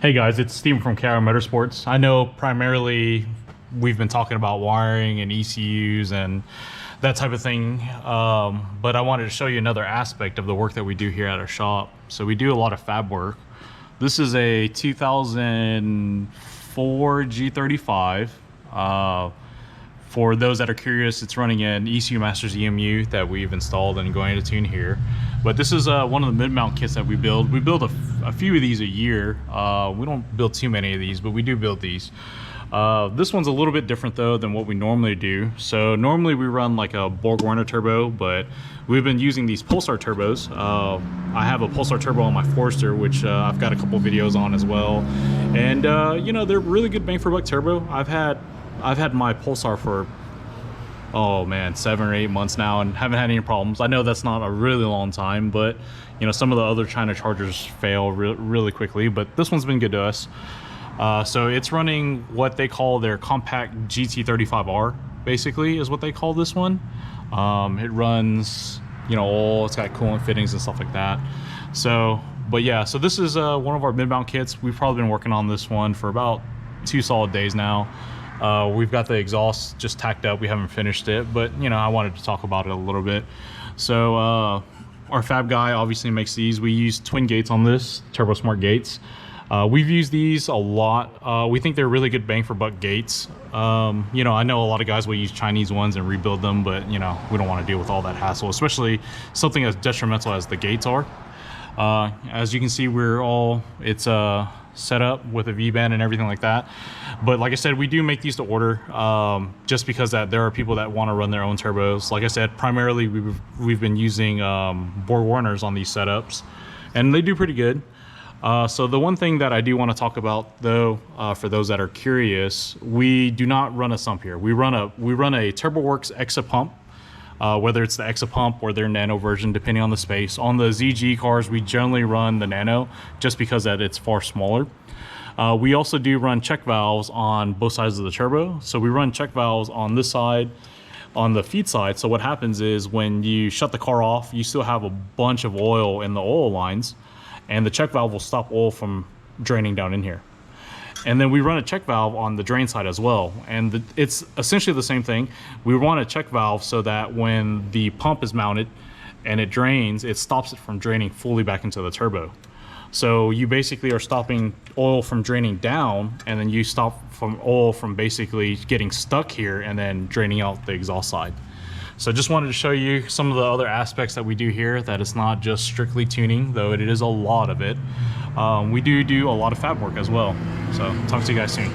Hey guys, it's Steven from KR Motorsports. I know primarily we've been talking about wiring and ECUs and that type of thing, but I wanted to show you another aspect of the work that we do here at our shop. So we do a lot of fab work. This is a 2004 G35. For those that are curious, it's running an ECU Masters EMU that we've installed and going to tune here. But this is one of the mid-mount kits that we build. We build a few of these a year. We don't build too many of these, but we do build these. This one's a little bit different though than what we normally do. So normally we run like a Borg-Warner turbo, but we've been using these Pulsar turbos. I have a Pulsar turbo on my Forester, which I've got a couple videos on as well. And you know, they're really good bang for buck turbo. I've had my Pulsar for, oh man, 7 or 8 months now and haven't had any problems. I know that's not a really long time, but you know, some of the other China chargers fail really quickly, but this one's been good to us. So it's running what they call their compact GT35R, basically is what they call this one. It runs, you know, oil, it's got coolant fittings and stuff like that. So, but yeah, so this is one of our mid-mount kits. We've probably been working on this one for about 2 solid days now. We've got the exhaust just tacked up. We haven't finished it, but you know, I wanted to talk about it a little bit. So our fab guy obviously makes these. We use twin gates on this, Turbo Smart gates. We've used these a lot. We think they're really good bang for buck gates. You know, I know a lot of guys will use Chinese ones and rebuild them, but you know, we don't want to deal with all that hassle, especially something as detrimental as the gates are. As you can see, it's set up with a V-band and everything like that. But like I said, we do make these to order, just because that there are people that want to run their own turbos. Like I said, primarily we've been using Borg-Warners on these setups, and they do pretty good. So the one thing that I do want to talk about though, for those that are curious, we do not run a sump here. We run a TurboWorks Exa pump. Whether it's the Exa pump or their Nano version, depending on the space. On the ZG cars, we generally run the Nano just because that it's far smaller. We also do run check valves on both sides of the turbo. So we run check valves on this side, on the feed side. So what happens is when you shut the car off, you still have a bunch of oil in the oil lines, and the check valve will stop oil from draining down in here. And then we run a check valve on the drain side as well. And it's essentially the same thing. We run a check valve so that when the pump is mounted and it drains, it stops it from draining fully back into the turbo. So you basically are stopping oil from draining down, and then you stop from oil from basically getting stuck here and then draining out the exhaust side. So just wanted to show you some of the other aspects that we do here, that it's not just strictly tuning, though it is a lot of it. We do a lot of fab work as well. So talk to you guys soon.